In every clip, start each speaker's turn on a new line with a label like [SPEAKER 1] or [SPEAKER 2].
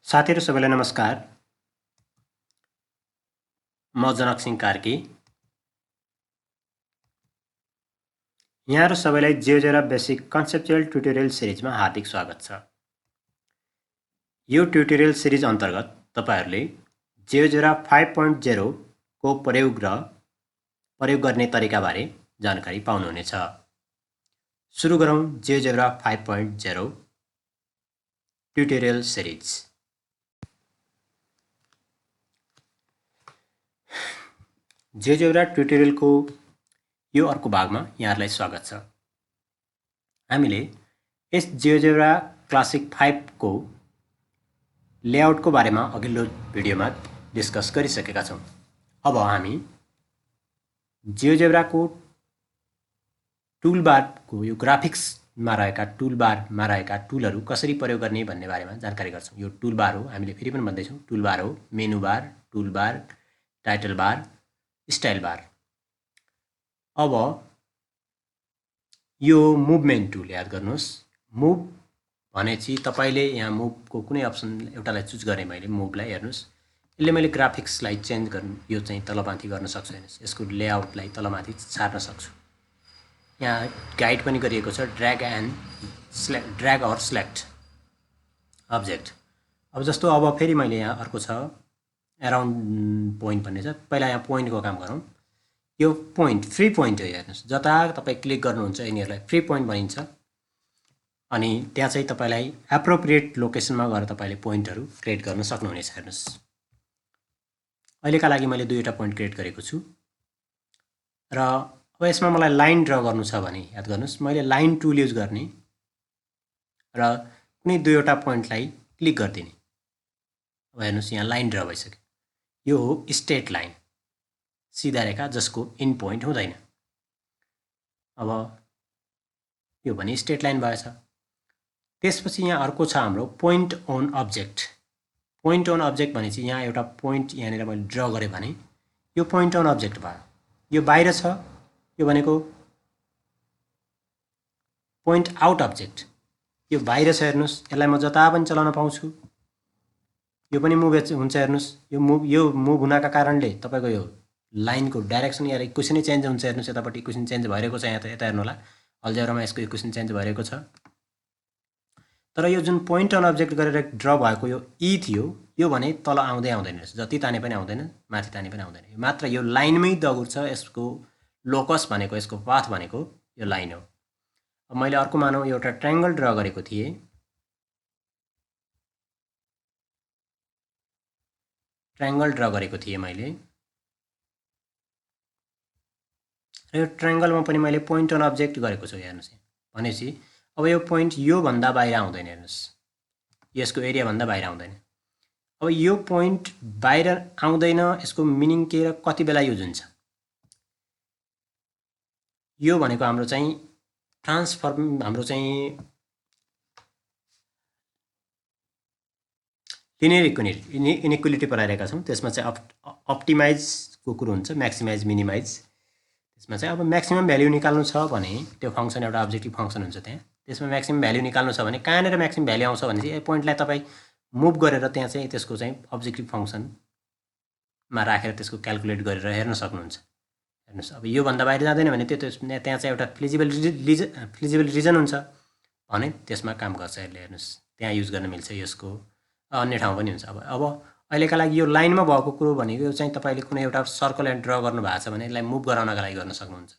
[SPEAKER 1] साथीहरु सबैलाई नमस्कार। म जनक सिंह कार्की। यहाँहरु सबैलाई जियोजेब्रा बेसिक कन्सेप्चुअल ट्युटोरियल सिरिजमा हार्दिक स्वागत छ। यो ट्युटोरियल सिरिज अन्तर्गत तपाईहरुले जियोजेब्रा 5.0 को प्रयोग गर्ने तरिका बारे जानकारी पाउनुहुनेछ। सुरु गरौं जियोजेब्रा 5.0 ट्युटोरियल सिरिज। जियोजेब्रा ट्युटोरियलको यो अर्को भागमा यहाँहरुलाई स्वागत छ। हामीले यस जियोजेब्रा क्लासिक 5 को लेआउटको बारेमा अघिल्लो भिडियोमा डिस्कस गरिसकेका छौं। अब हामी जियोजेब्राको टुलबारको यो ग्राफिक्समा रहेका टुलबारमा रहेका टुलहरु कसरी प्रयोग गर्ने भन्ने बारेमा जानकारी गर्छौं। यो टुलबार हो, हामीले फेरि पनि भन्दै छौं, टुलबार हो, menu bar, toolbar, title bar, style बार। अब यो मुभमेन्ट टुल याद गर्नुस्। मुभ भनेपछि तपाईले यहाँ मुभको कुनै अप्सन एउटालाई चुज गरे मैले मुभलाई हेर्नुस्। यसले मैले ग्राफिक्सलाई चेन्ज गर्नु यो चाहिँ तलमाथि गर्न सक्छु हेर्नुस्। यसको लेआउटलाई तलमाथि सार्न सक्छु। यहाँ गाइड पनि गरिएको छ ड्र्याग अर सिलेक्ट अब्जेक्ट। अब जस्तो अब फेरि मैले यहाँ अर्को छ अराउन्ड पोइन्ट भन्ने छ। पहिला यहाँ पोइन्टको काम गरौँ। यो पोइन्ट फ्री पोइन्ट हो हेर्नुस्। जता तपाई क्लिक गर्नुहुन्छ यिनीहरुलाई फ्री पोइन्ट भनिन्छ। अनि त्यहाँ चाहिँ तपाईलाई एप्रोप्रिएट लोकेसनमा गएर तपाईले पोइन्टहरु क्रिएट गर्न सक्नुहुनेछ हेर्नुस्। अहिलेका लागि मैले दुईवटा पोइन्ट क्रिएट गरेको छु। र अब यसमा मलाई लाइन ड्रा गर्नु छ भने याद गर्नुस् मैले लाइन टुल युज गर्ने र कुनै दुईवटा पोइन्टलाई क्लिक गर्दिने। अब हेर्नुस् यहाँ लाइन ड्रा भइसक्यो। यो हो स्ट्रेट लाइन, सीधा रेखा जसको इन पोइन्ट हुँदैन। अब यो भने स्ट्रेट लाइन भएछ। त्यसपछि यहाँ अर्को छ हाम्रो point on object. Point on object भनेपछि यहाँ एउटा पोइन्ट यहाँनिर मैले ड्रा गरे भने यो पोइन्ट अन अब्जेक्ट भयो। यो बाहिर छ, यो भनेको पोइन्ट आउट अब्जेक्ट। यो बाहिर छ हेर्नुस्। यसलाई म जता पनि चलाउन पाउँछु। यो पनि मुभ हुन्छ हेर्नुस्। यो मुभ हुनाका कारणले तपाईको यो लाइनको डाइरेक्सन या इक्वेसन चेन्ज हुन्छ हेर्नुस्। यतापट्टि इक्वेसन चेन्ज भइरहेको छ। यता हेर्नु होला अल्जेब्रामा यसको इक्वेसन चेन्ज भइरहेको छ। तर यो जुन पोइन्ट अन अब्जेक्ट गरेर ड्रा भएको यो ई थियो यो भने तल आउँदै आउँदैन। जति ताने पनि आउँदैन, माथि ताने पनि आउँदैन। मात्र यो लाइनमै दगुर्छ। यसको लोकस भनेको यसको पाथ भनेको यो लाइन हो। अब मैले अर्को मानौ एउटा ट्रायंगल ड्रा गरेको थिए। ट्रायंगल ड्रा गरेको थिए मैले। र यो ट्रायंगलमा पनि मैले पोइन्ट अन अब्जेक्ट गरेको छु हेर्नुस्। भनेपछि अब यो पोइन्ट यो भन्दा बाहिर आउँदैन हेर्नुस्। यसको एरिया भन्दा बाहिर आउँदैन। अब यो पोइन्ट बाहिर आउँदैन यसको मिनिङ के र कति बेला युज हुन्छ? यो भनेको हाम्रो चाहिँ ट्रान्सफर्म हाम्रो चाहिँ लिनियर इनइक्वालिटी पढाइरहेका छौं। त्यसमा चाहिँ अप्टिमाइजको कुरो हुन्छ, म्याक्सिमाइज मिनिमाइज। त्यसमा चाहिँ अब म्याक्सिमम भ्यालु निकाल्नु छ भने त्यो फंक्सन एउटा अब्जेक्टिभ फंक्सन हुन्छ त्यहाँ। त्यसमा म्याक्सिमम भ्यालु निकाल्नु छ भने कहाँनेर म्याक्सिमम भ्यालु आउँछ भने चाहिँ पोइन्टलाई तपाई मुभ गरेर त्यहाँ चाहिँ त्यसको चाहिँ अब्जेक्टिभ फंक्सनमा राखेर त्यसको क्याल्कुलेट गरेर हेर्न सक्नुहुन्छ। हेर्नुस् अब यो भन्दा बाहिर जाँदैन भने त्यहाँ चाहिँ एउटा फिजिबल रिजन हुन्छ भने त्यसमा काम गर्छ यसले हेर्नुस्। त्यहाँ युज गर्न मिल्छ। यसको अन्य ठाउँ पनि हुन्छ। अब अहिलेका लागि यो लाइनमा भएको कुरो भनेको चाहिँ तपाईले कुनै एउटा सर्कल ड्रा गर्नु भएको छ भने यसलाई मुभ गराउनका लागि गर्न सक्नुहुन्छ।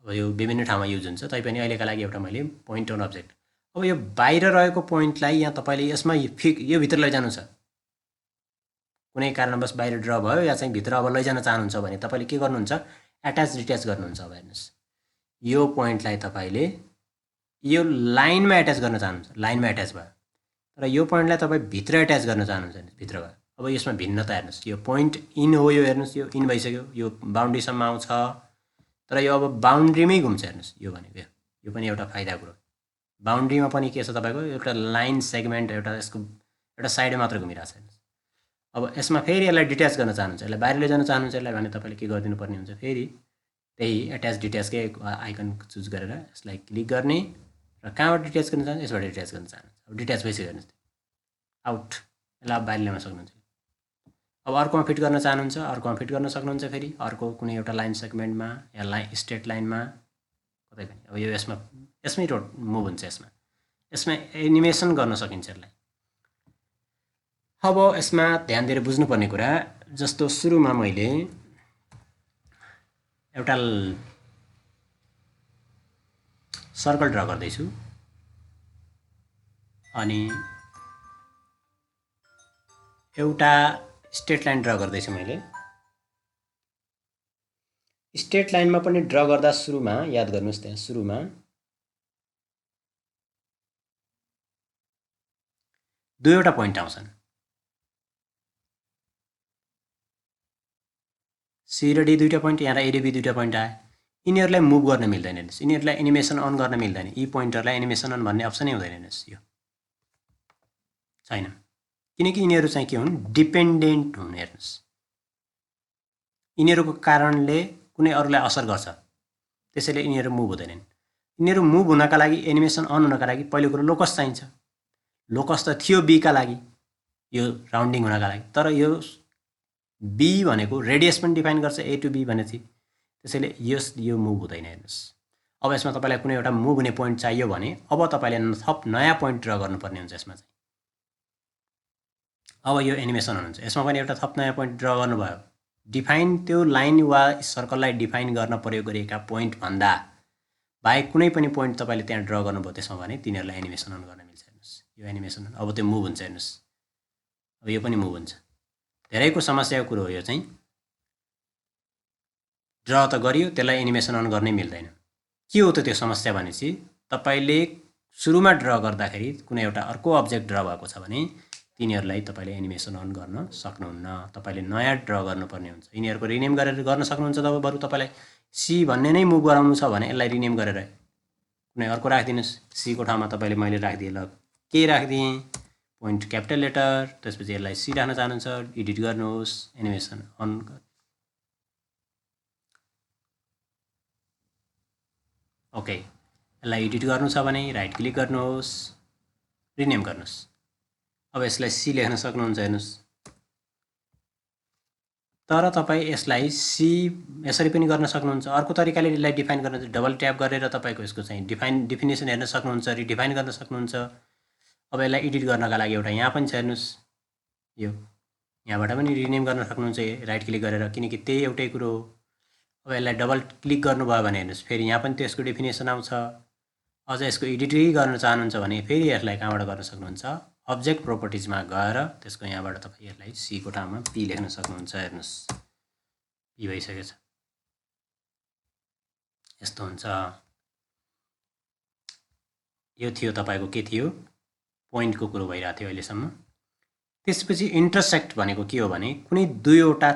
[SPEAKER 1] अब यो विभिन्न ठाउँमा युज हुन्छ। तैपनि अहिलेका लागि एउटा मैले पोइन्ट अन अब्जेक्ट। अब यो बाहिर रहेको पोइन्टलाई यहाँ तपाईले यसमा यो भित्र लैजानु छ। कुनै कारणवश बाहिर ड्रा भयो या चाहिँ भित्र अब लैजान चाहनुहुन्छ भने तपाईले के गर्नुहुन्छ? अट्याच डिट्याच गर्नुहुन्छ। अब हेर्नुस् यो पोइन्टलाई तपाईले यो लाइनमा अट्याच गर्न चाहनुहुन्छ। लाइनमा अट्याच भयो। र यो पोइन्टलाई तपाई भित्र अट्याच गर्न चाहनुहुन्छ भित्र भयो। अब यसमा भिन्नता हेर्नुस्। यो पोइन्ट इन हो यो हेर्नुस्। यो इन भइसक्यो। यो बाउन्ड्रीसम्म आउँछ। तर यो अब बाउन्ड्रीमै घुम्छ हेर्नुस्। यो भनेको यो पनि एउटा फाइदा कुरो। बाउन्ड्रीमा पनि के छ तपाईको एउटा लाइन सेगमेन्ट एउटा यसको एउटा साइड मात्र घुमिरहेछ हेर्नुस्। अब यसमा फेरि यसलाई डिट्याच गर्न चाहनुहुन्छ, यसलाई बाहिर लैजान चाहनुहुन्छ यसलाई भने तपाईले के गरिदिनु पर्ने हुन्छ? फेरि त्यही अट्याच डिट्याचकै आइकन चुज गरेर यसलाई क्लिक गर्ने र कहाँबाट डिट्याच गर्न चाहनुहुन्छ? यसबाट डिट्याच गर्न चाहनुहुन्छ। अब डिट्याच भइसक्यो हेर्नुस्। आउट यसलाई अब बाहिर ल्याउन सक्नुहुन्छ। अब अर्कोमा फिट गर्न चाहनुहुन्छ, अर्कोमा फिट गर्न सक्नुहुन्छ। फेरि अर्को कुनै एउटा लाइन सेगमेन्टमा या स्ट्रेट लाइनमा कतै पनि। अब यो यसमै मुभ हुन्छ। यसमा एनिमेसन गर्न सकिन्छ यसलाई। अब यसमा ध्यान दिएर बुझ्नुपर्ने कुरा, जस्तो सुरुमा मैले एउटा सर्कल ड्रा गर्दैछु अनि एउटा स्ट्रेट लाइन ड्रा गर्दैछु मैले। स्ट्रेट लाइनमा पनि ड्रा गर्दा सुरुमा याद गर्नुहोस्, त्यहाँ सुरुमा दुईवटा पोइन्ट आउँछन्, सी र डी दुईवटा पोइन्ट, यहाँ र ए र बी दुईवटा पोइन्ट आयो। यिनीहरूलाई मुभ गर्न मिल्दैन, यिनीहरूलाई एनिमेसन अन गर्न मिल्दैन। यी पोइन्टहरूलाई एनिमेसन अन भन्ने अप्सनै हुँदैन, यो छैन, किनकि यिनीहरू चाहिँ के हुन्, डिपेन्डेन्ट हुन्। हेर्नुहोस्, यिनीहरूको कारणले कुनै अरूलाई असर गर्छ, त्यसैले यिनीहरू मुभ हुँदैनन्। यिनीहरू मुभ हुनका लागि, एनिमेसन अन हुनका लागि पहिलो कुरो लोकस चाहिन्छ। लोकस त थियो बीका लागि, यो राउन्डिङ हुनका लागि, तर यो बी भनेको रेडियस पनि डिफाइन गर्छ, ए टु बी भनेपछि, त्यसैले यो मुभ हुँदैन। हेर्नुहोस्, अब यसमा तपाईँलाई कुनै एउटा मुभ हुने पोइन्ट चाहियो भने अब तपाईँले थप नयाँ पोइन्ट ड्रा गर्नुपर्ने हुन्छ यसमा चाहिँ। अब यो एनिमेसन हुनुहुन्छ, यसमा पनि एउटा थप नयाँ पोइन्ट ड्रा गर्नुभयो। डिफाइन त्यो लाइन वा सर्कललाई डिफाइन गर्न प्रयोग गरिएका पोइन्ट भन्दा बाहेक कुनै पनि पोइन्ट तपाईँले त्यहाँ ड्रा गर्नुभयो त्यसमा भने तिनीहरूलाई एनिमेसन अन गर्न मिल्छ। हेर्नुहोस्, यो एनिमेसन अब त्यो मुभ हुन्छ। हेर्नुहोस्, अब यो पनि मुभ हुन्छ। धेरैको समस्याको कुरो हो यो चाहिँ, ड्रा त गरियो, त्यसलाई एनिमेसन अन गर्नै मिल्दैन। के हो त त्यो समस्या भनेपछि, तपाईँले सुरुमा ड्रा गर्दाखेरि कुनै एउटा अर्को अब्जेक्ट ड्रा भएको छ भने तिनीहरूलाई तपाईँले एनिमेसन अन गर्न सक्नुहुन्न, तपाईँले नयाँ ड्रा गर्नुपर्ने हुन्छ। यिनीहरूको रिनेम गरेर गर्न सक्नुहुन्छ। तब बरु तपाईँलाई सी भन्ने नै मुभ गराउनु छ भने यसलाई रिनेम गरेर कुनै अर्को राखिदिनुहोस्। सीको ठाउँमा तपाईँले मैले राखिदिएँ, ल के राखिदिएँ, पोइन्ट क्यापिटल लेटर, त्यसपछि यसलाई सी राख्न चाहनुहुन्छ, एडिट गर्नुहोस्, एनिमेसन अन। ओके, यसलाई एडिट गर्नु छ भने राइट क्लिक गर्नुहोस्, रिनेम गर्नुहोस्। अब यसलाई सी लेख्न सक्नुहुन्छ। हेर्नुहोस्, तर तपाईँ यसलाई सी यसरी पनि गर्न सक्नुहुन्छ। अर्को तरिकाले यसलाई डिफाइन गर्न डबल ट्याप गरेर तपाईँको यसको चाहिँ डिफिनेसन हेर्न सक्नुहुन्छ, रिडिफाइन गर्न सक्नुहुन्छ। अब यसलाई एडिट गर्नका लागि एउटा यहाँ पनि छ, हेर्नुहोस्, यो यहाँबाट पनि रिनेम गर्न सक्नुहुन्छ राइट क्लिक गरेर, किनकि त्यही एउटै कुरो हो। अब यसलाई डबल क्लिक गर्नुभयो भने हेर्नुहोस्, फेरि यहाँ पनि त्यसको डेफिनेसन आउँछ। अझ यसको एडिटै गर्न चाहनुहुन्छ भने फेरि यसलाई कहाँबाट गर्न सक्नुहुन्छ, अब्जेक्ट प्रोपर्टिजमा गएर त्यसको यहाँबाट तपाईँ यसलाई सीको ठाउँमा पी लेख्न सक्नुहुन्छ। हेर्नुहोस्, पी भइसकेको छ, यस्तो हुन्छ। यो थियो तपाईँको के थियो, पोइन्टको कुरो भइरहेको थियो अहिलेसम्म। त्यसपछि इन्टरसेक्ट भनेको के हो भने, कुनै दुईवटा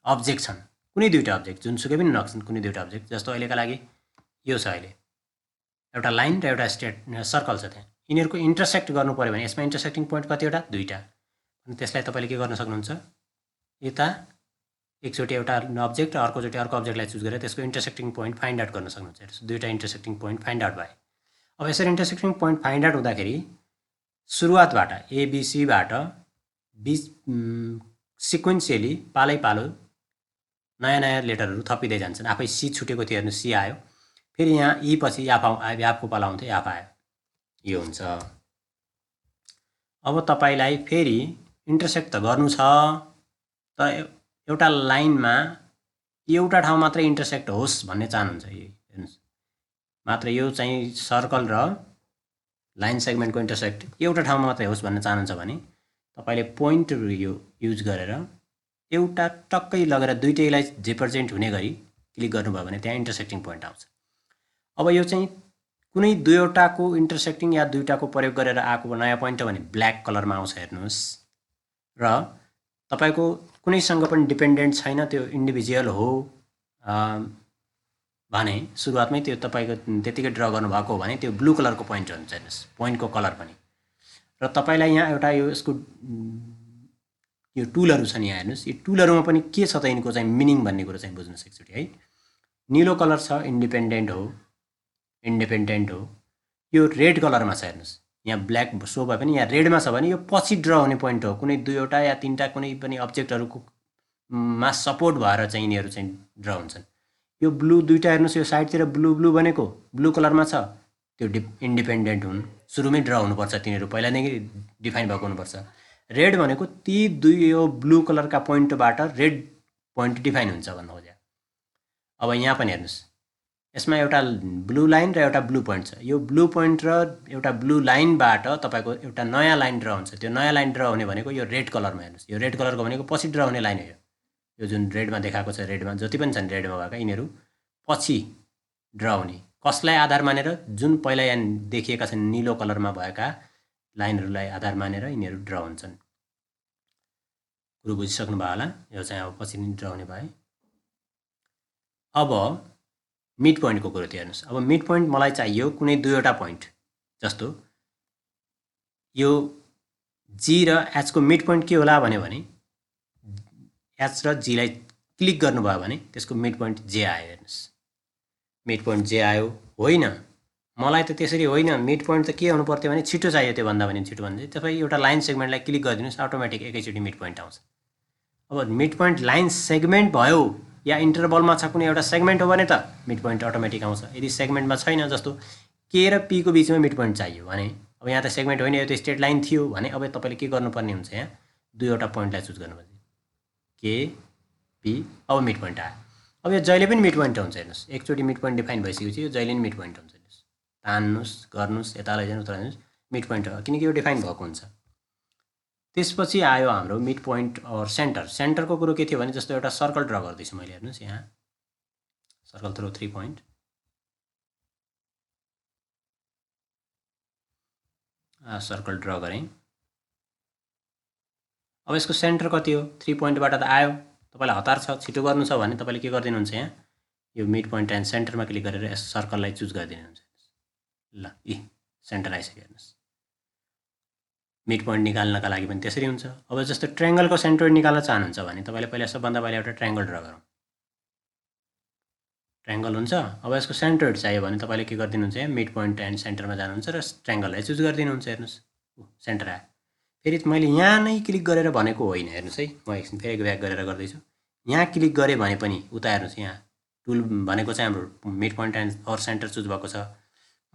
[SPEAKER 1] अब्जेक्ट छन्, कुनै दुईवटा अब्जेक्ट जुनसुकै पनि नक्छन्, कुनै दुईवटा अब्जेक्ट, जस्तो अहिलेका लागि यो छ, अहिले एउटा लाइन र एउटा सर्कल छ, त्यहाँ यिनीहरूको इन्टरसेक्ट गर्नु पऱ्यो भने यसमा इन्टरसेक्टिङ पोइन्ट कतिवटा, दुईवटा। अनि त्यसलाई तपाईँले के गर्न सक्नुहुन्छ, यता एकचोटि एउटा अब्जेक्ट र अर्कोचोटि अर्को अब्जेक्टलाई चुज गरेर त्यसको इन्टरसेक्टिङ पोइन्ट फाइन्ड आउट गर्न सक्नुहुन्छ। दुईवटा इन्टरसेक्टिङ पोइन्ट फाइन्ड आउट भए। अब यसरी इन्टरसेक्टिङ पोइन्ट फाइन्ड आउट हुँदाखेरि सुरुवातबाट एबिसीबाट सिक्वेन्सियली पालै पालो नयाँ नयाँ लेटरहरू थपिँदै जान्छन्। आफै सी छुटेको थियो, हेर्नु सी आयो, फेरि यहाँ ई पछि याफको पाला आउँथ्यो, याफ आयो, यो हुन्छ। अब तपाईँलाई फेरि इन्टरसेक्ट त गर्नु छ, तर एउटा लाइनमा एउटा ठाउँ मात्रै इन्टरसेक्ट होस् भन्ने चाहनुहुन्छ। हेर्नुहोस्, मात्र यो चाहिँ सर्कल र लाइन सेगमेन्टको इन्टरसेक्ट एउटा ठाउँमा मात्रै होस् भन्न चाहनुहुन्छ भने तपाईँले पोइन्ट यो युज गरेर एउटा टक्कै लगेर दुईटैलाई रिप्रेजेन्ट हुने गरी क्लिक गर्नुभयो भने त्यहाँ इन्टरसेक्टिङ पोइन्ट आउँछ। अब यो चाहिँ कुनै दुईवटाको इन्टरसेक्टिङ या दुईवटाको प्रयोग गरेर आएको नयाँ पोइन्ट हो भने ब्ल्याक कलरमा आउँछ। हेर्नुहोस्, र तपाईँको कुनैसँग पनि डिपेन्डेन्ट छैन, त्यो इन्डिभिजुअल हो भने सुरुवातमै त्यो तपाईँको त्यतिकै ड्र गर्नुभएको हो भने त्यो ब्लू कलरको पोइन्ट हुन्छ। हेर्नुहोस्, पोइन्टको कलर पनि। र तपाईँलाई यहाँ एउटा यो यसको यो टुलहरू छन्, यहाँ हेर्नुहोस्, यो टुलहरूमा पनि के छ त यिनको चाहिँ मिनिङ भन्ने कुरो चाहिँ बुझ्नुहोस् एकचोटि है। निलो कलर छ, इन्डिपेन्डेन्ट हो, यो रेड कलरमा छ। हेर्नुहोस्, यहाँ ब्ल्याक सो भए पनि यहाँ रेडमा छ भने यो पछि ड्र हुने पोइन्ट हो। कुनै 2वटा या 3टा कुनै पनि अब्जेक्टहरूको मा सपोर्ट भएर चाहिँ यिनीहरू चाहिँ ड्र हुन्छन्। यो ब्लू 2टा हेर्नुहोस्, यो साइडतिर ब्लू ब्लू भनेको ब्लू कलरमा छ, त्यो इन्डिपेन्डेन्ट हुन्, सुरुमै ड्र हुनुपर्छ, तिनीहरू पहिला नै डिफाइन भएको हुनुपर्छ। रेड भनेको ती यो ब्लू कलरका पोइन्टबाट रेड पोइन्ट डिफाइन हुन्छ भन्नु खोजेँ। अब यहाँ पनि हेर्नुहोस्, यसमा एउटा ब्लू लाइन र एउटा ब्लू पोइन्ट छ। यो ब्लू पोइन्ट र एउटा ब्लू लाइनबाट तपाईँको एउटा नयाँ लाइन ड्र हुन्छ। त्यो नयाँ लाइन ड्र हुने भनेको यो रेड कलरमा हेर्नुहोस्, यो रेड कलरको भनेको पछि ड्र हुने लाइन हो। यो जुन रेडमा देखाएको छ, रेडमा जति पनि छन् रेडमा भएका यिनीहरू पछि ड्र हुने, कसलाई आधार मानेर, जुन पहिला यहाँ देखिएका छन् निलो कलरमा भएका लाइनहरूलाई आधार मानेर यिनीहरू ड्र हुन्छन्। कुरो बुझिसक्नु भयो होला। यो चाहिँ अब पछि नि ड्र हुने भयो। अब मिड पोइन्टको कुरो थियो हेर्नुहोस्। अब मिड पोइन्ट मलाई चाहियो कुनै 2वटा पोइन्ट, जस्तो यो जी र एचको मिड पोइन्ट के होला भन्यो भने एच र जीलाई क्लिक गर्नुभयो भने त्यसको मिड पोइन्ट जे आयो। हेर्नुहोस्, मिड पोइन्ट जे आयो। होइन, मलाई त त्यसरी होइन, मिड पोइन्ट त के हुनु पर्थ्यो भने छिटो चाहियो, त्योभन्दा पनि छिटो भने तपाईँ एउटा लाइन सेगमेन्टलाई क्लिक गरिदिनुहोस्, अटोमेटिक एकैचोटि मिड पोइन्ट आउँछ। अब मिड पोइन्ट लाइन सेगमेन्ट भयो या इन्टरभलमा छ कुनै एउटा सेगमेन्ट हो भने त मिड पोइन्ट अटोमेटिक आउँछ। यदि सेगमेन्टमा छैन, जस्तो के र पीको बिचमा मिड पोइन्ट चाहियो भने, अब यहाँ त सेगमेन्ट होइन, यो त स्ट्रेट लाइन थियो भने अब तपाईँले के गर्नुपर्ने हुन्छ, यहाँ 2वटा पोइन्टलाई चुज गर्नुपर्छ, के पी। अब मिड पोइन्ट आयो। अब यो जहिले पनि मिड पोइन्ट हुन्छ। हेर्नुहोस्, एकचोटि मिड पोइन्ट डिफाइन भइसकेपछि यो जहिले पनि मिड पोइन्ट हुन्छ। हेर्नुहोस्, तान्नुहोस्, गर्नुहोस्, यता लैजानुहोस्, उता लैजानुहोस्, मिड पोइन्ट हो, किनकि यो डिफाइन भएको हुन्छ। त्यसपछि आयो हाम्रो मिड पोइन्ट और सेन्टर। सेन्टरको कुरो के थियो भने, जस्तो एउटा सर्कल ड्र गर्दैछु मैले। हेर्नुहोस्, यहाँ circle through 3 point, circle draw गरेँ। अब यसको सेन्टर कति हो? 3 पोइन्टबाट त आयो। तपाईँलाई हतार छ, छिटो गर्नु छ भने तपाईँले के गरिदिनुहुन्छ, यहाँ यो मिड पोइन्ट एन्ड सेन्टरमा क्लिक गरेर यस सर्कललाई चुज गरिदिनुहुन्छ। ल, सेन्टर आइसक्यो। हेर्नुहोस्, मिड पोइन्ट निकाल्नका लागि पनि त्यसरी हुन्छ। अब जस्तो ट्रायंगलको सेन्टर निकाल्न चाहनुहुन्छ भने तपाईँले पहिला सबभन्दा पहिला एउटा ट्रायंगल ड्र गरौँ। ट्रायंगल हुन्छ। अब यसको सेन्टर चाहियो भने तपाईँले के गरिदिनुहुन्छ, यहाँ मिड पोइन्ट एन्ड सेन्टरमा जानुहुन्छ र ट्रायंगललाई चुज गरिदिनुहुन्छ। हेर्नुहोस्, सेन्टर आयो। फेरि मैले यहाँ नै क्लिक गरेर भनेको होइन। हेर्नुहोस् है, म एकछिन फेरि ब्याक गरेर गर्दैछु। यहाँ क्लिक गरेँ भने पनि उता हेर्नुहोस्, यहाँ टुल भनेको चाहिँ हाम्रो मिड पोइन्ट एन्ड और सेन्टर चुज भएको छ।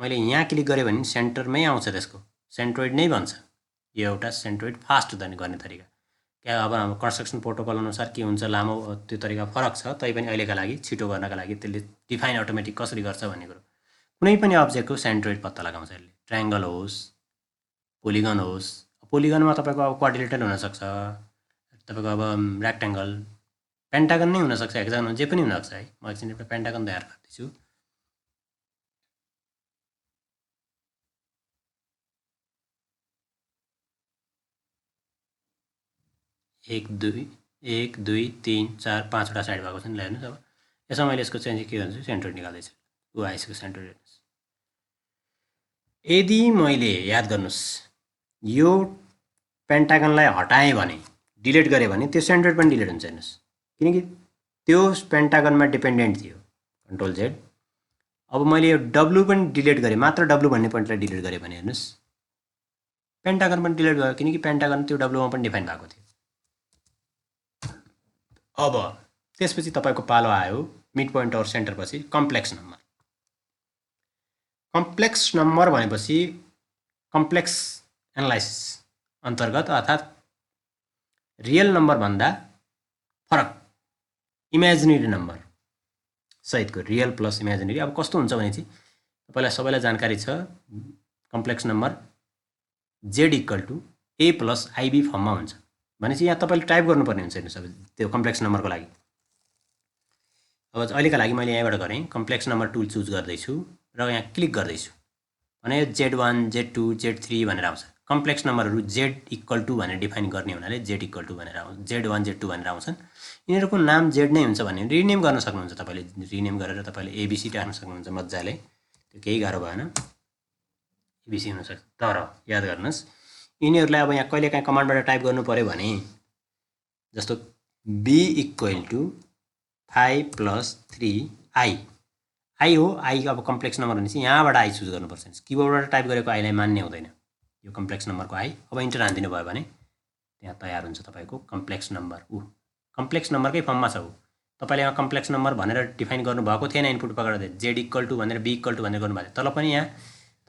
[SPEAKER 1] मैले यहाँ क्लिक गरेँ भने सेन्टरमै आउँछ, त्यसको सेन्ट्रोइड नै भन्छ। यो एउटा सेन्ट्रोइड फास्ट हुँदैन गर्ने तरिका। क्या अब हाम्रो कन्स्ट्रक्सन प्रोटोकल अनुसार के हुन्छ, लामो त्यो तरिका फरक छ। तैपनि अहिलेका लागि छिटो गर्नका लागि त्यसले डिफाइन अटोमेटिक कसरी गर्छ भन्ने कुरो, कुनै पनि अब्जेक्टको सेन्ट्रोइड पत्ता लगाउँछ यसले। ट्रायंगल होस्, पोलिगन होस्, पोलिगनमा तपाईँको अब क्वाड्रिलेटरल हुनसक्छ, तपाईँको अब रेक्टेङ्गल, पेन्टागन नै हुनसक्छ, हेक्सागन, जे पनि हुनसक्छ है। म एकछिन एउटा पेन्टागन तयार गर्दैछु। एक दुई तीन चार 5वटा साइड भएको छ नि। हेर्नुहोस्, अब यसमा मैले यसको चाहिँ के गर्छु, सेन्ट्रोइड निकाल्दैछु। ऊ आइसक्यो सेन्ट्रोइड। हेर्नुहोस्, यदि मैले याद गर्नुहोस् यो पेन्टागनलाई हटाएँ भने, डिलिट गरेँ भने त्यो सेन्ट्रोइड पनि डिलिट हुन्छ। हेर्नुहोस्, किनकि त्यो पेन्टागनमा डिपेन्डेन्ट थियो। Control Z. अब मैले यो डब्लु पनि डिलिट गरेँ, मात्र डब्लु भन्ने पोइन्टलाई डिलिट गरेँ भने हेर्नुहोस् पेन्टागन पनि डिलिट भयो, किनकि पेन्टागन त्यो डब्लुमा पनि डिफाइन भएको थियो। अब त्यसपछि तपाईँको पालो आयो मिड पोइन्ट और सेन्टर पछि कम्प्लेक्स नम्बर। कम्प्लेक्स नम्बर भनेपछि कम्प्लेक्स एनालाइसिस अन्तर्गत, अर्थात् रियल नम्बर भन्दा फरक इमेजिनेरी नम्बर सहितको रियल प्लस इमेजिनेरी। अब कस्तो हुन्छ भने चाहिँ तपाईँलाई सबैलाई जानकारी छ, complex number Z equal to A plus IB फर्ममा हुन्छ भनेपछि यहाँ तपाईँले टाइप गर्नुपर्ने हुन्छ। हेर्नुहोस्, अब त्यो कम्प्लेक्स नम्बरको लागि। अब अहिलेका लागि मैले यहाँबाट गरेँ, कम्प्लेक्स नम्बर टुल चुज गर्दैछु र यहाँ क्लिक गर्दैछु भने Z1 Z2 Z3 भनेर आउँछ। कम्प्लेक्स नम्बरहरू जेड इक्वल टु भनेर डिफाइन गर्ने हुनाले जेड इक्वल टु भनेर आउँछ, Z1 Z2 भनेर आउँछन्। यिनीहरूको नाम जेड नै हुन्छ भने रिनेम गर्न सक्नुहुन्छ। तपाईँले रिनेम गरेर तपाईँले एबिसी राख्न सक्नुहुन्छ मजाले, त्यो केही गाह्रो भएन, एबिसी हुनसक्छ। तर याद गर्नुहोस् यिनीहरूलाई अब यहाँ कहिलेकाहीँ कमान्डबाट टाइप गर्नु पऱ्यो भने, जस्तो बी इक्वल टु 5 + 3 आई हो। आई अब कम्प्लेक्स नम्बर भनेपछि यहाँबाट आई चुज गर्नुपर्छ। किबोर्डबाट टाइप गरेको आईलाई मान्ने हुँदैन। यो कम्प्लेक्स नम्बरको आई। अब इन्टर हानिदिनु भयो भने त्यहाँ तयार हुन्छ तपाईँको कम्प्लेक्स नम्बर। कम्प्लेक्स नम्बरकै फर्ममा छ ऊ। तपाईँले यहाँ कम्प्लेक्स नम्बर भनेर डिफाइन गर्नुभएको थिएन इनपुट पक्रेर जेड इक्वल टू भनेर बी इक्वल टू भनेर गर्नुभएको थियो,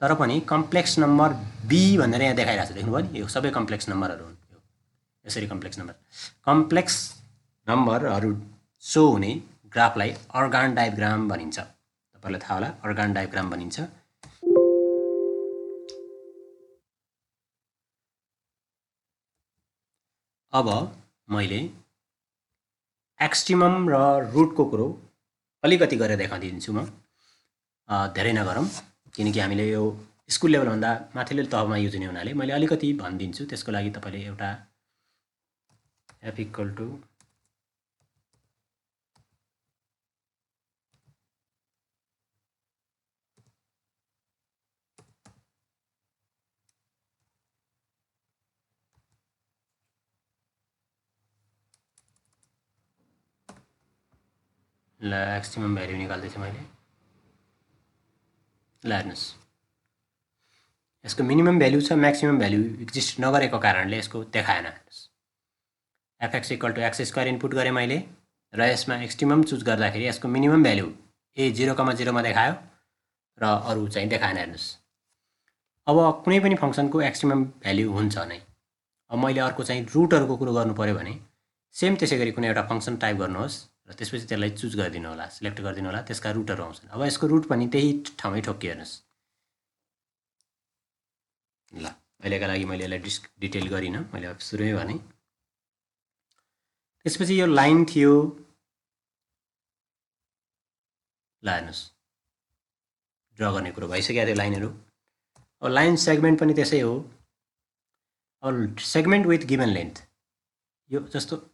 [SPEAKER 1] तर पनि कम्प्लेक्स नम्बर बी भनेर यहाँ देखाइरहेको छ, देख्नुभयो नि? यो सबै कम्प्लेक्स नम्बरहरू हुन्। यसरी कम्प्लेक्स नम्बरहरू सो हुने ग्राफलाई अर्गान डायग्राम भनिन्छ। तपाईँलाई थाहा होला अर्गान डायग्राम भनिन्छ। अब मैले एक्सट्रिमम र रुटको कुरो अलिकति गरेर देखाइदिन्छु म, धेरै नगरौँ, किनकि हामीले यो स्कुल लेभलभन्दा माथिल्लो तहमा युज हुने हुनाले मैले अलिकति भनिदिन्छु। त्यसको लागि तपाईँले एउटा एफ इक्वल टू ल एक्सट्रिमम भ्याल्यु निकाल्दैछु मैले। ल हेर्नुहोस्, यसको मिनिमम भ्याल्यु छ, म्याक्सिमम भ्याल्यु एक्जिस्ट नगरेको कारणले यसको देखाएन। हेर्नुहोस्, FX equal to X square input गरेँ मैले र यसमा एक्सट्रिमम चुज गर्दाखेरि यसको मिनिमम भ्याल्यु ए 0,0 देखायो र अरू चाहिँ देखाएन। हेर्नुहोस्, अब कुनै पनि फङ्सनको एक्सट्रिमम भ्याल्यु हुन्छ नै। अब मैले अर्को चाहिँ रुटहरूको कुरो गर्नु पऱ्यो भने सेम त्यसै गरी कुनै एउटा फङ्सन टाइप गर्नुहोस् र त्यसपछि त्यसलाई चुज गरिदिनु होला, सिलेक्ट गरिदिनु होला, त्यसका रुटहरू आउँछन्। अब यसको रुट पनि त्यही ठाउँमै ठोक्कियो। हेर्नुहोस्, ल अहिलेका लागि मैले यसलाई डिटेल गरिनँ, मैले अब सुरुमै भने। त्यसपछि यो लाइन थियो। ल हेर्नुहोस्, ड्र गर्ने कुरो भइसकेको थियो लाइनहरू। अब लाइन सेगमेन्ट पनि त्यसै हो। अब सेगमेन्ट विथ गिभन लेन्थ, यो जस्तो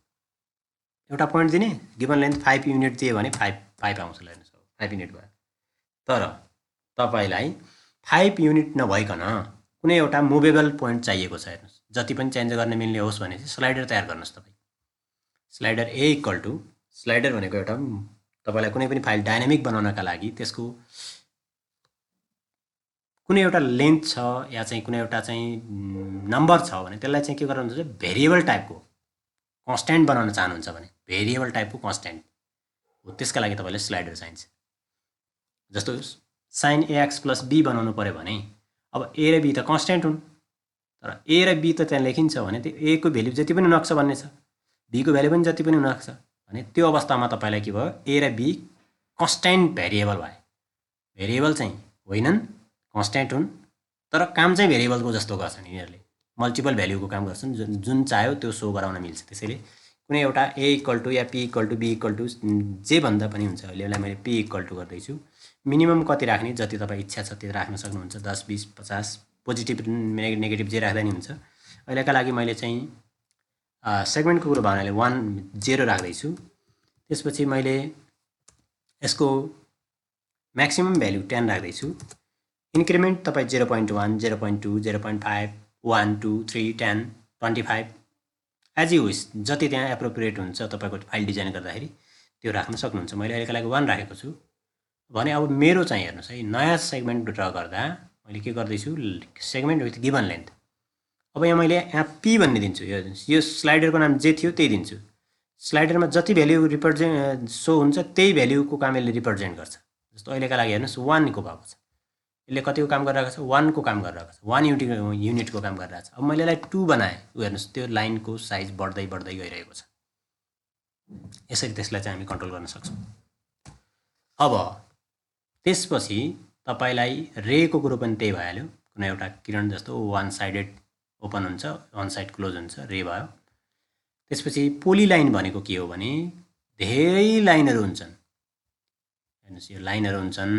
[SPEAKER 1] एउटा पोइन्ट दिने, गिभन लेन्थ 5 युनिट दियो भने 5 आउँछ। ल हेर्नुहोस्, 5 युनिट भयो। तर तपाईँलाई 5 युनिट नभइकन कुनै एउटा मुभेबल पोइन्ट चाहिएको छ। हेर्नुहोस्, जति पनि चेन्ज गर्न मिल्ने होस् भने चाहिँ स्लाइडर तयार गर्नुहोस् तपाईँ। स्लाइडर ए इक्वल टू, स्लाइडर भनेको एउटा तपाईँलाई कुनै पनि फाइल डाइनामिक बनाउनका लागि त्यसको कुनै एउटा लेन्थ छ या चाहिँ कुनै एउटा चाहिँ नम्बर छ भने त्यसलाई चाहिँ के गर्नुहुन्छ, भेरिएबल टाइपको कन्स्ट्यान्ट बनाउन चाहनुहुन्छ भने भेरिएबल टाइपको कन्स्ट्यान्ट हो, त्यसका लागि तपाईँलाई स्लाइडर चाहिन्छ। जस्तो साइन एएक्स प्लस बी बनाउनु पऱ्यो भने अब ए र बी त कन्स्ट्यान्ट हुन्, तर ए र बी त त्यहाँ लेखिन्छ भने त्यो ए को भ्याल्यु जति पनि हुनसक्छ भन्ने छ, बी को भ्याल्यु पनि जति पनि हुनसक्छ भने त्यो अवस्थामा तपाईँलाई के भयो, ए र बी कन्स्ट्यान्ट भेरिएबल भयो। भेरिएबल चाहिँ होइनन्, कन्स्ट्यान्ट हुन्, तर काम चाहिँ भेरिएबलको जस्तो गर्छन् यिनीहरूले, मल्टिपल भ्याल्युको काम गर्छन्, जुन चाह्यो त्यो सो गराउन मिल्छ। त्यसैले कुनै एउटा ए इक्वल टू या P equal to B equal to J भन्दा पनि हुन्छ। अहिले यसलाई मैले पी इक्वल टू गर्दैछु। मिनिमम कति राख्ने, जति तपाईँ इच्छा छ त्यो राख्न सक्नुहुन्छ, 10, 20, 50, पोजिटिभ नेगेटिभ जे राख्दा नि हुन्छ। अहिलेका लागि मैले चाहिँ सेगमेन्टको कुरो भन्नाले 1, 0 राख्दैछु। त्यसपछि मैले यसको म्याक्सिमम भ्याल्यु 10 राख्दैछु। इन्क्रिमेन्ट तपाईँ 0.1, 0.2, 0.5, 1, 2, 3, 10, 25 एज यु विस, जति त्यहाँ एप्रोप्रिएट हुन्छ तपाईँको फाइल डिजाइन गर्दाखेरि त्यो राख्न सक्नुहुन्छ। मैले अहिलेका लागि 1 राखेको छु भने अब मेरो चाहिँ हेर्नुहोस् है, नयाँ सेगमेन्ट ड्र गर्दा मैले के गर्दैछु, सेगमेन्ट विथ गिभन लेन्थ। अब यहाँ मैले यहाँ पी भन्ने दिन्छु, यो स्लाइडरको नाम जे थियो त्यही दिन्छु। स्लाइडरमा जति भ्याल्यु रिप्रेजेन्ट सो हुन्छ त्यही भ्याल्युको काम यसले रिप्रेजेन्ट गर्छ। जस्तो अहिलेका लागि हेर्नुहोस् 1 को भएको छ, यसले कतिको काम गरिरहेको छ, 1 को काम गरिरहेको छ, 1 युनिटको काम गरिरहेको छ। अब मैले यसलाई 2 बनाएँ, हेर्नुहोस् त्यो लाइनको साइज बढ्दै बढ्दै गइरहेको छ। यसरी त्यसलाई चाहिँ हामी कन्ट्रोल गर्न सक्छौँ। अब त्यसपछि तपाईँलाई रेको कुरो पनि त्यही भइहाल्यो। कुनै एउटा किरण जस्तो 1 साइडेड ओपन हुन्छ, 1 साइड क्लोज हुन्छ, रे भयो। त्यसपछि पोलिलाइन भनेको के हो भने धेरै लाइनहरू हुन्छन्। हेर्नुहोस्, यो लाइनहरू हुन्छन्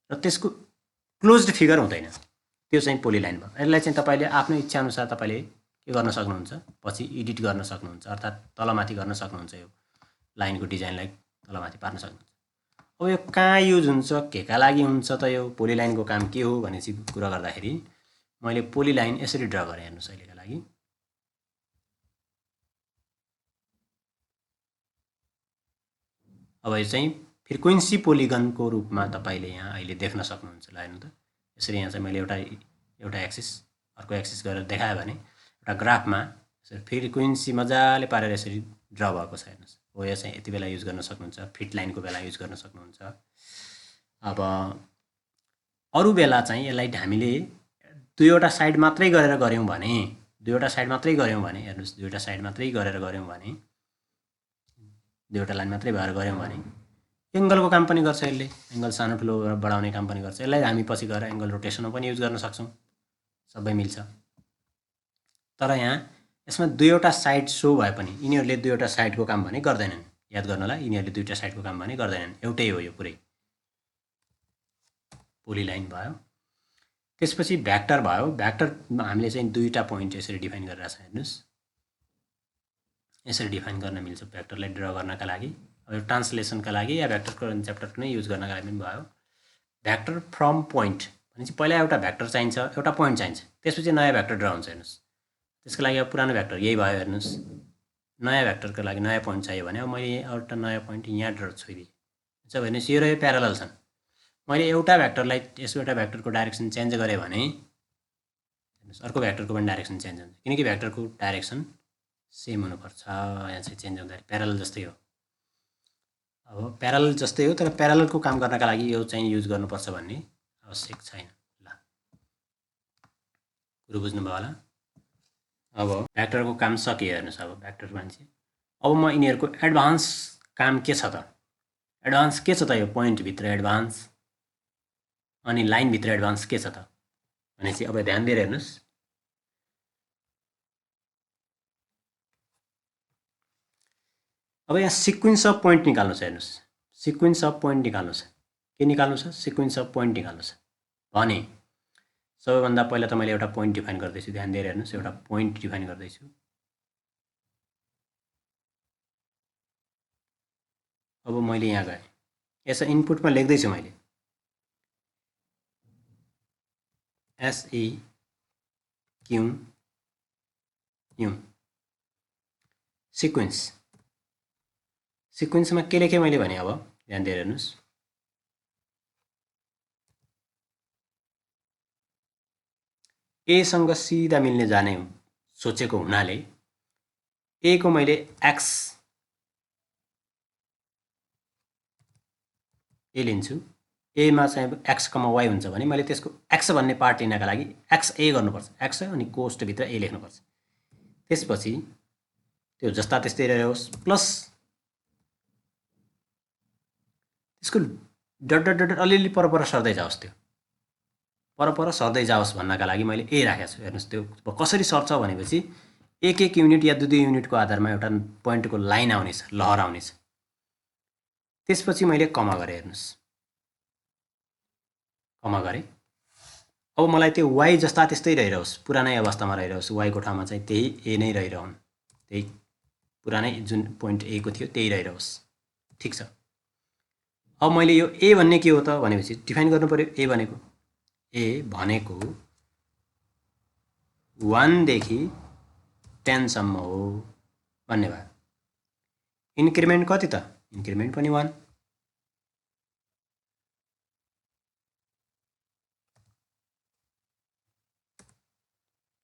[SPEAKER 1] र त्यसको क्लोज्ड फिगर हुँदैन, त्यो चाहिँ पोलिलाइन भयो। यसलाई चाहिँ तपाईँले आफ्नो इच्छाअनुसार तपाईँले के गर्न सक्नुहुन्छ, पछि एडिट गर्न सक्नुहुन्छ, अर्थात् तलमाथि गर्न सक्नुहुन्छ। यो लाइनको डिजाइनलाई तलमाथि पार्न सक्नुहुन्छ। अब यो कहाँ युज हुन्छ, केका लागि हुन्छ त यो पोलिलाइनको काम के हो भनेपछि कुरा गर्दाखेरि मैले पोलिलाइन यसरी ड्र गरेँ। हेर्नुहोस् अहिलेका लागि अब यो चाहिँ फ्रिक्वेन्सी पोलिगनको रूपमा तपाईँले यहाँ अहिले देख्न सक्नुहुन्छ। ल हेर्नु त, यसरी यहाँ चाहिँ मैले एउटा एक्सिस अर्को एक्सिस गरेर देखायो भने एउटा ग्राफमा यसरी फ्रिक्वेन्सी मजाले पारेर यसरी ड्र भएको छ हेर्नुहोस्। हो यो चाहिँ यति बेला युज गर्न सक्नुहुन्छ, फिट लाइनको बेला युज गर्न सक्नुहुन्छ। अब अरू बेला चाहिँ यसलाई हामीले दुईवटा साइड मात्रै गरेर गऱ्यौँ भने हेर्नुहोस्, दुईवटा साइड मात्रै गरेर गऱ्यौँ भने, दुईवटा लाइन मात्रै भएर गऱ्यौँ भने एङ्गलको काम पनि गर्छ यसले, एङ्गल सानो ठुलो बढाउने काम पनि गर्छ। यसलाई हामी पछि गएर एङ्गल रोटेसनमा पनि युज गर्न सक्छौँ, सबै मिल्छ। तर यहाँ यसमा दुईवटा साइड सो भए पनि यिनीहरूले दुईवटा साइडको काम भने गर्दैनन्। याद गर्नुहोला, यिनीहरूले दुईवटा साइडको काम भने गर्दैनन्, एउटै हो यो पुरै पोलिलाइन भयो। त्यसपछि भ्याक्टर भयो। भ्याक्टरमा हामीले चाहिँ दुईवटा पोइन्ट यसरी डिफाइन गरिरहेको छ हेर्नुहोस्, यसरी डिफाइन गर्न मिल्छ भ्याक्टरलाई ड्र गर्नका लागि। अब यो ट्रान्सलेसनका लागि या भ्याक्टरको च्याप्टरको नै युज गर्नका लागि पनि भयो। भ्याक्टर फ्रम पोइन्ट भनेपछि पहिला एउटा भ्याक्टर चाहिन्छ, एउटा पोइन्ट चाहिन्छ, त्यसपछि नयाँ भ्याक्टर ड्र हुन्छ हेर्नुहोस्। त्यसको लागि अब पुरानो भ्याक्टर यही भयो हेर्नुहोस्। नयाँ भ्याक्टरको लागि नयाँ पोइन्ट चाहियो भने अब मैले एउटा नयाँ पोइन्ट यहाँ ड्र छोइदिएँ हुन्छ भनेपछि यो र यो प्यारलल छन्। मैले एउटा भ्याक्टरलाई यसको एउटा भ्याक्टरको डाइरेक्सन चेन्ज गरेँ भने हेर्नुहोस् अर्को भ्याक्टरको पनि डाइरेक्सन चेन्ज हुन्छ, किनकि भ्याक्टरको डाइरेक्सन सेम हुनुपर्छ। यहाँ चाहिँ चेन्ज हुँदाखेरि प्यारलल जस्तै हो। अब प्यारलल जस्तै हो, तर प्यारललको काम गर्नका लागि यो चाहिँ युज गर्नुपर्छ भन्ने आवश्यक छैन। ल कुरो बुझ्नुभयो होला। अब भ्याक्टरको काम सकियो हेर्नुहोस्। अब भ्याक्टर मान्छे अब म यिनीहरूको एडभान्स काम के छ त, एडभान्स के छ त, यो पोइन्टभित्र एडभान्स अनि लाइनभित्र एडभान्स के छ त भनेपछि अब ध्यान दिएर हेर्नुहोस्। अब यहाँ सिक्वेन्स अफ पोइन्ट निकाल्नु छ हेर्नुहोस्, सिक्वेन्स अफ पोइन्ट निकाल्नु छ। के निकाल्नु छ? सिक्वेन्स अफ पोइन्ट निकाल्नु छ भने सबैभन्दा पहिला त मैले एउटा पोइन्ट डिफाइन गर्दैछु, ध्यान दिएर हेर्नुहोस्। एउटा पोइन्ट डिफाइन गर्दैछु। अब मैले यहाँ गएँ, यसो इनपुटमा लेख्दैछु मैले SEQU सिक्वेन्स। सिक्वेन्समा के लेखेँ मैले भने अब ध्यान दिएर हेर्नुहोस्। एसँग सिधा मिल्ने जाने सोचेको हुनाले ए को मैले एक्स ए लिन्छु। एमा चाहिँ अब एक्स कमा वाई हुन्छ भने मैले त्यसको एक्स भन्ने पार्ट लिनका लागि एक्स ए गर्नुपर्छ, एक्स अनि कोष्ठभित्र ए लेख्नुपर्छ। त्यसपछि त्यो जस्ता त्यस्तै रहोस्, प्लस त्यसको डट डट डट अलिअलि परपर सर्दै जाओस्, त्यो परपर सर्दै जाओस् भन्नका लागि मैले ए राखेको छु। हेर्नुहोस् त्यो कसरी सर्छ भनेपछि एक एक युनिट या दुई दुई युनिटको आधारमा एउटा पोइन्टको लाइन आउनेछ, लहर आउनेछ। त्यसपछि मैले कमा गरेँ हेर्नुहोस्, कमा गरेँ। अब मलाई त्यो वाई जस्ता त्यस्तै रहिरहोस्, पुरानै अवस्थामा रहिरहोस्, वाईको ठाउँमा चाहिँ त्यही ए नै रहिरहन्, त्यही पुरानै जुन पोइन्ट ए को थियो त्यही रहिरहोस्। ठिक छ। अब मैले यो ए भन्ने के हो त भनेपछि डिफाइन गर्नु पर्यो। ए भनेको 1 देखि 10 सम्म हो भन्ने भयो। इन्क्रिमेन्ट कति त? इन्क्रिमेन्ट पनि 1।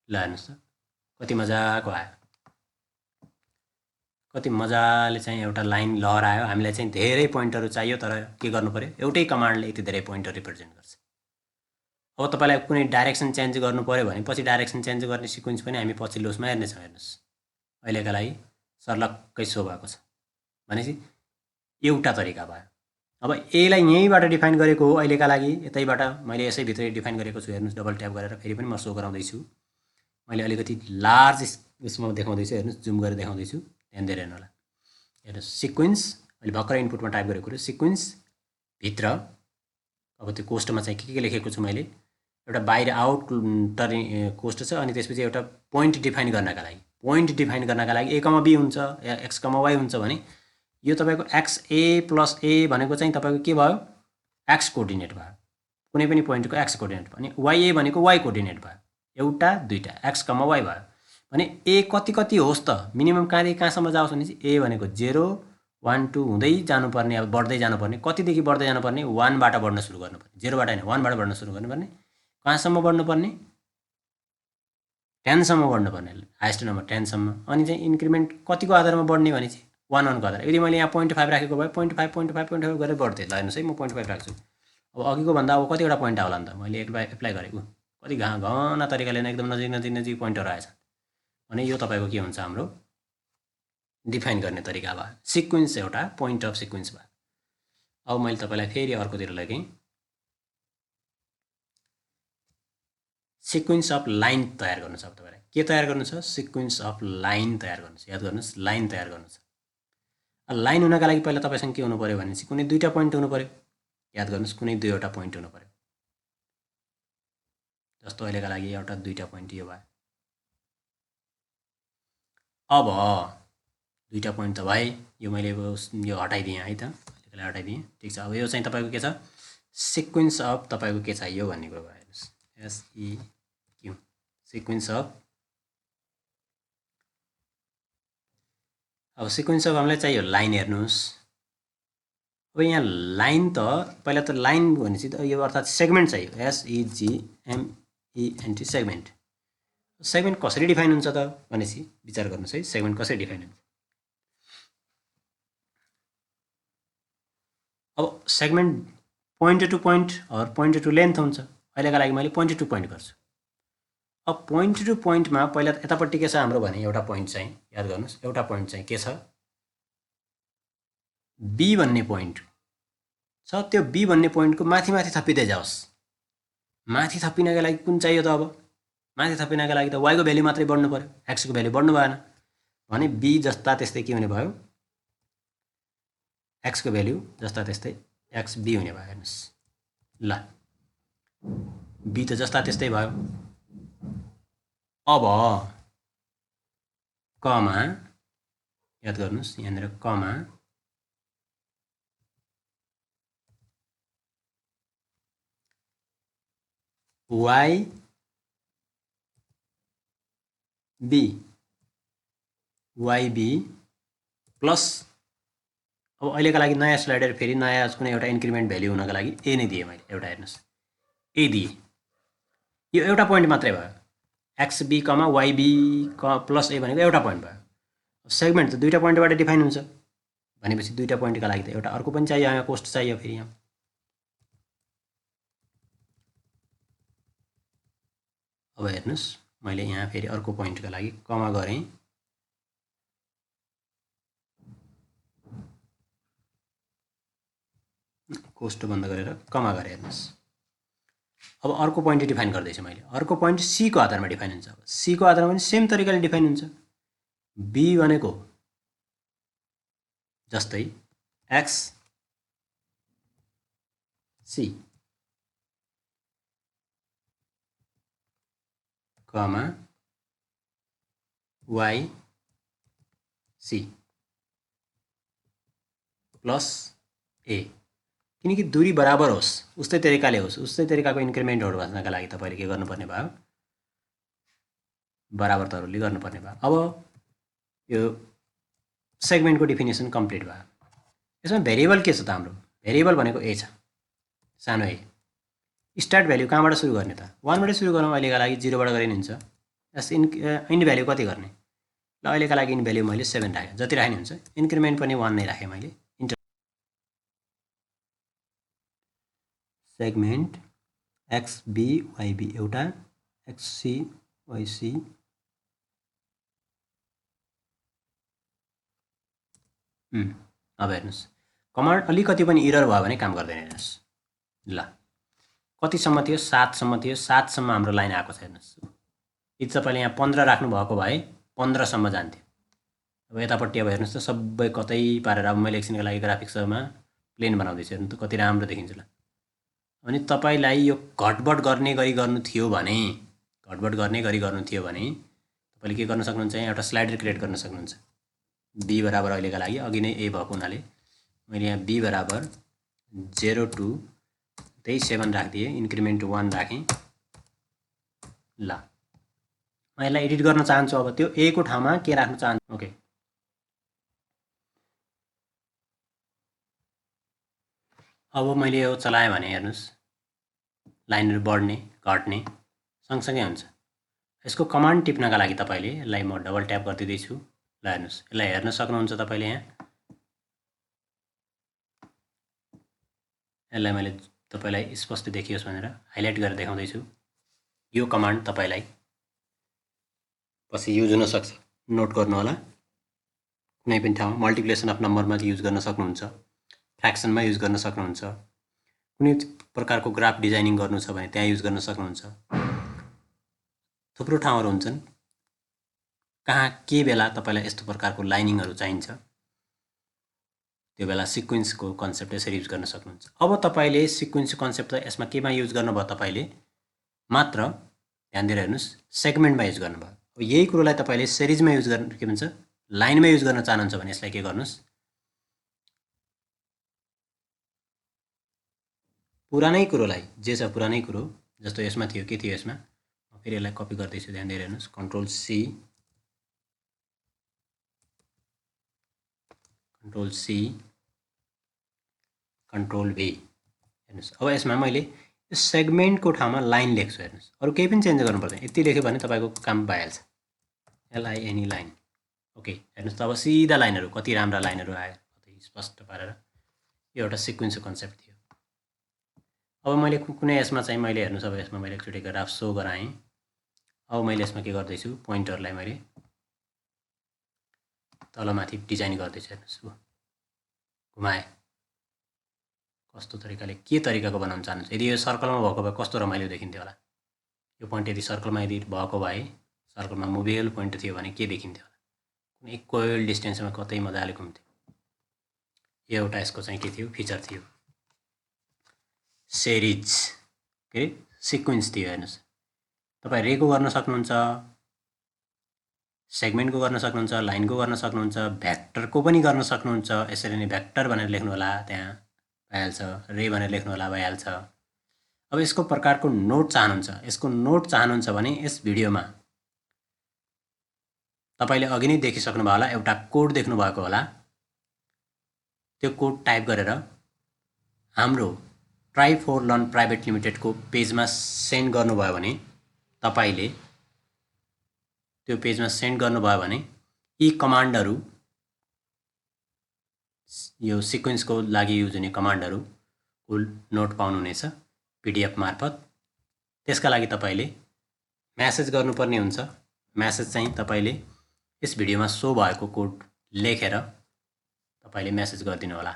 [SPEAKER 1] ल हेर्नुहोस् त कति मजाको आयो, कति मजाले चाहिँ एउटा लाइन लहर आयो। हामीलाई चाहिँ धेरै पोइन्टहरू चाहियो, तर के गर्नु पर्यो, एउटै कमान्डले यति धेरै पोइन्टहरू रिप्रेजेन्ट गर्छ। अब तपाईँलाई कुनै डाइरेक्सन चेन्ज गर्नु पर्यो भने पछि डाइरेक्सन चेन्ज गर्ने सिक्वेन्स पनि हामी पछि लोसमा हेर्नेछौँ। हेर्नुहोस् अहिलेका लागि सर्लक्कै सो भएको छ भनेपछि एउटा तरिका भयो। अब एलाई यहीँबाट डिफाइन गरेको हो अहिलेका लागि, यतैबाट मैले यसैभित्रै डिफाइन गरेको छु। हेर्नुहोस् डबल ट्याप गरेर फेरि पनि म सो गराउँदैछु। मैले अलिकति लार्ज उसमा देखाउँदैछु, हेर्नुहोस् जुम गरेर देखाउँदैछु, ध्यान दिएर हेर्नु होला। हेर्नुहोस् सिक्वेन्स अहिले भर्खर इनपुटमा टाइप गरेको कुरो सिक्वेन्सभित्र अब त्यो कोष्टमा चाहिँ के लेखेको छु मैले, एउटा बाहिर आउट कोष्ट छ अनि त्यसपछि एउटा पोइन्ट डिफाइन गर्नका लागि ए कमा बी हुन्छ या एक्स कमा वाई हुन्छ भने यो तपाईँको एक्स ए प्लस ए भनेको चाहिँ तपाईँको के भयो, एक्स कोअर्डिनेट भयो, कुनै पनि पोइन्टको एक्स कोअर्डिनेट भयो। अनि वाई ए भनेको वाई कोअर्डिनेट भयो, एउटा दुईवटा एक्स कमा वाई भयो भने ए कति कति होस् त, मिनिमम कहाँदेखि कहाँसम्म जाओस् भने चाहिँ ए भनेको 0 1 2 हुँदै जानुपर्ने, अब बढ्दै जानुपर्ने। कतिदेखि बढ्दै जानुपर्ने? 1 बाट बढ्न सुरु गर्नुपर्ने, 0 बाट होइन 1 बाट बढ्न सुरु गर्नुपर्ने। कहाँसम्म बढ्नुपर्ने? 10 सम्म बढ्नुपर्ने, हाइएस्ट नम्बर 10 सम्म। अनि चाहिँ इन्क्रिमेन्ट कतिको आधारमा बढ्ने भने चाहिँ 1 1 को आधार। यदि मैले यहाँ 0.5 राखेको भए 0.5 गरेर बढ्थेँ। ल हेर्नुहोस् है, म 0.5 राख्छु। अब अघिको भन्दा अब कतिवटा पोइन्ट आउला नि त, मैले एप्लाई गरेँ। कति घना तरिकाले नै एकदम नजिक पोइन्टहरू आएछ भने यो तपाईँको के हुन्छ, हाम्रो डिफाइन गर्ने तरिका भयो। सिक्वेन्स एउटा पोइन्ट अफ सिक्वेन्स भयो। अब मैले तपाईँलाई फेरि अर्कोतिर लगेँ। सिक्वेन्स अफ लाइन तयार गर्नु छ। अब तपाईँलाई के तयार गर्नु छ? सिक्वेन्स अफ लाइन तयार गर्नु छ। याद गर्नुहोस्, लाइन तयार गर्नु छ। लाइन हुनका लागि पहिला तपाईँसँग के हुनु पऱ्यो भने चाहिँ कुनै दुईवटा पोइन्ट हुनु पऱ्यो। याद गर्नुहोस्, कुनै दुईवटा पोइन्ट हुनु पऱ्यो। जस्तो अहिलेका लागि एउटा दुईवटा पोइन्ट यो भयो। अब दुईवटा पोइन्ट त भए, यो मैले यो हटाइदिएँ है त, अहिलेलाई हटाइदिएँ। ठिक छ। अब यो चाहिँ तपाईँको के छ? सिक्वेन्स अफ तपाईँको के चाहियो भन्ने कुरो भयो। हेर्नुहोस्, SEQ सिक्वेन्स अफ। अब सिक्वेन्स अफ हामीलाई चाहियो लाइन। हेर्नुहोस्, अब यहाँ लाइन त पहिला त लाइन भनेपछि त यो अर्थात् सेगमेन्ट चाहियो। SEGMENT segment. सेगमेन्ट कसरी डिफाइन हुन्छ त भनेपछि विचार गर्नुहोस् है, सेगमेन्ट कसरी डिफाइन हुन्छ। अब segment point to point or point to length हुन्छ। अहिलेका लागि मैले पोइन्ट टु पोइन्ट गर्छु। अब पोइन्ट टु पोइन्टमा पहिला यतापट्टि के छ हाम्रो भने एउटा पोइन्ट चाहिँ, याद गर्नुहोस्, एउटा पोइन्ट चाहिँ के छ? B भन्ने पोइन्ट छ। त्यो B भन्ने पोइन्टको माथि माथि थपिँदै जाओस्। माथि थपिनका लागि कुन चाहियो त? अब माथि थपिनका लागि त y को भ्यालु मात्रै बढ्नु पऱ्यो, x को भ्यालु बढ्नु भएन भने B जस्ता त्यस्तै के हुने भयो? x को भ्यालु जस्ता त्यस्तै XB हुने भयो। हेर्नुहोस्, ल B त जस्ता त्यस्तै भयो। अब कमा, याद गर्नुहोस् यहाँनिर कमा YB प्लस, अब अहिलेका लागि नयाँ स्लाइडर फेरि नयाँ कुनै एउटा इन्क्रिमेन्ट भ्याल्यु हुनका लागि ए नै दिएँ मैले एउटा। हेर्नुहोस्, ए दिएँ। यो एउटा पोइन्ट मात्रै भयो। XB, YB प्लस ए भनेको एउटा पोइन्ट भयो। सेगमेन्ट त दुईवटा पोइन्टबाट डिफाइन हुन्छ भनेपछि दुईवटा पोइन्टका लागि त एउटा अर्को पनि चाहियो, यहाँ कोस्ट चाहियो फेरि यहाँ। अब हेर्नुहोस्, मैले यहाँ फेरि अर्को पोइन्टका लागि कमा गरेँ। कोस्ट बन्द गरेर कमा गरेँ। हेर्नुहोस्, अब अर्को पोइन्ट डिफाइन गर्दैछु मैले। अर्को पोइन्ट C को आधारमा डिफाइन हुन्छ। अब C को आधारमा पनि सेम तरिकाले डिफाइन हुन्छ। B भनेको जस्तै XC comma YC plus A, किनकि दूरी बराबर होस्, उस्तै तरिकाले होस्, उस्तै तरिकाको इन्क्रिमेन्टहरू भर्नका लागि तपाईँले के गर्नुपर्ने भयो? बराबर तरुले गर्नुपर्ने भयो। अब यो सेगमेन्टको डिफिनेसन कम्प्लिट भयो। यसमा भेरिएबल के छ त? हाम्रो भेरिएबल भनेको A छ, सानो A। स्टार्ट भ्याल्यु कहाँबाट सुरु गर्ने त? 1 बाट सुरु गरौँ। अहिलेका लागि 0 बाट गरे नि हुन्छ। यस इन्ड भ्याल्यु कति गर्ने? ल अहिलेका लागि इन्ड भ्याल्यु मैले 7 राखेँ, जति राख्ने हुन्छ। इन्क्रिमेन्ट पनि 1 नै राखेँ मैले। सेगमेन्ट XB YB एउटा, XC YC अब हेर्नुहोस्, कमान्ड अलिकति पनि इरर भयो भने काम गर्दैन। हेर्नुहोस्, ल कतिसम्म थियो? 7 सम्म थियो। 7 सम्म हाम्रो लाइन आएको छ। हेर्नुहोस्, यदि तपाईँले यहाँ 15 राख्नुभएको भए 15 सम्म जान्थ्यो। अब यतापट्टि अब हेर्नुहोस् त, सबै कतै पारेर, अब मैले एकछिनको लागि ग्राफिक्समा प्लेन बनाउँदैछु। हेर्नु त कति राम्रो देखिन्छ। ल अनि तपाईँलाई यो घटबड गर्ने गरी गर्नु थियो भने, तपाईँले के गर्न सक्नुहुन्छ? एउटा स्लाइडर क्रिएट गर्न सक्नुहुन्छ। B बराबर अहिलेका लागि अघि नै A भएको हुनाले मैले यहाँ B बराबर 0 to त्यही 7 राखिदिएँ, इन्क्रिमेन्ट 1 राखेँ। ल म यसलाई एडिट गर्न चाहन्छु। अब त्यो A को ठाउँमा के राख्न चाहन्छु? ओके, अब मैले यो चलाएँ भने हेर्नुहोस्, लाइनहरू बढ्ने घट्ने सँगसँगै हुन्छ। यसको कमान्ड टिप्नका लागि तपाईले यसलाई म डबल ट्याप गरिदिदैछु। ल हेर्नुस्, यसलाई हेर्न सक्नुहुन्छ तपाईले यहाँ। यसलाई मैले तपाईलाई स्पष्ट देखियोस् भनेर हाइलाइट गरेर देखाउँदै छु। यो कमान्ड तपाईलाई पछि युज हुन सक्छ, नोट गर्नु होला। कुनै पनि ठाउँ मल्टिप्लिकेसन अफ नम्बरमा युज गर्न सक्नुहुन्छ, फ्र्याक्सनमा युज गर्न सक्नुहुन्छ, कुनै प्रकारको ग्राफ डिजाइनिङ गर्नु छ भने त्यहाँ युज गर्न सक्नुहुन्छ। थुप्रो ठाउँहरू हुन्छन् कहाँ के बेला तपाईलाई यस्तो प्रकारको लाइनिङहरू चाहिन्छ, त्यो बेला सिक्वेन्सको कन्सेप्ट यसरी युज गर्न सक्नुहुन्छ। अब तपाईले सिक्वेन्स कन्सेप्ट त यसमा केमा युज गर्नुभयो, तपाईले मात्र ध्यान दिएर हेर्नुस्, सेगमेन्टमा युज गर्नुभयो। अब यही कुरोलाई तपाईले सिरिजमा युज गर्न के भन्छ, लाइनमा युज गर्न चाहनुहुन्छ भने यसलाई के गर्नुस्, पुरानै कुरोलाई जे छ पुरानै कुरो जस्तो यसमा थियो, के थियो यसमा, फेरि यसलाई कपी गर्दैछु, ध्यान दिएर हेर्नुस्, कन्ट्रोल सी, कन्ट्रोल भी, हेर्नुस्। अब यसमा मैले सेगमेन्टको ठाउँमा लाइन लेख्छु, हेर्नुस्। अरु केही पनि चेन्ज गर्नु पर्दैन, यति लेख्यो भने तपाईको काम भइहाल्छ। LINE line, okay. हेर्नुस् त अब सिधा लाइनहरू, कति राम्रा लाइनहरू आयो, कति स्पष्ट पारेर। यो एउटा सिक्वेन्सको कन्सेप्ट थियो। अब मैले कुनै यसमा चाहिँ मैले हेर्नुस्, अब यसमा मैले एकचोटि ग्राफ सो गराएँ। अब मैले यसमा के गर्दैछु, पोइन्टरलाई मैले तलमाथि डिजाइन गर्दैछु, हेर्नुस्, घुमाएँ। कस्तो तरिकाले, के तरिकाको बनाउन चाहनुहुन्छ। यदि यो सर्कलमा भएको भए कस्तो रमाइलो देखिन्थ्यो होला। यो पोइन्ट यदि सर्कलमा यदि भएको भए, सर्कलमा मुभेबल पोइन्ट थियो भने के देखिन्थ्यो होला, कुनै इक्वल डिस्टेन्समा कतै मजाले घुम्थ्यो। यो एउटा यसको चाहिँ के थियो, फिचर थियो। सिरिज के सिक्वेन्स थियो, हेर्नुस्। तपाईँ रेको गर्न सक्नुहुन्छ, सेगमेन्टको गर्न सक्नुहुन्छ, लाइनको गर्न सक्नुहुन्छ, भ्याक्टरको पनि गर्न सक्नुहुन्छ। यसरी नै भ्याक्टर भनेर लेख्नु होला, त्यहाँ भइहाल्छ। रे भनेर लेख्नु होला, भइहाल्छ। अब यसको प्रकारको नोट चाहनुहुन्छ, यसको नोट चाहनुहुन्छ भने यस भिडियोमा तपाईले अघि नै देखिसक्नु भयो होला, एउटा कोड देख्नु भएको होला। त्यो कोड टाइप गरेर हाम्रो ट्राई फर लर्न प्राइभेट लिमिटेडको पेजमा सेन्ड गर्नुभयो भने, तपाईले त्यो पेजमा सेन्ड गर्नुभयो भने यी कमान्डहरू, यो सिक्वेन्सको लागि युज हुने कमान्डहरूको नोट पाउनुहुनेछ PDF मार्फत। त्यसका लागि तपाईले म्यासेज गर्नुपर्ने हुन्छ। म्यासेज चाहिँ तपाईले यस भिडियोमा सो भएको कोड लेखेर तपाईले म्यासेज गरिदिनु होला।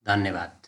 [SPEAKER 1] धन्यवाद।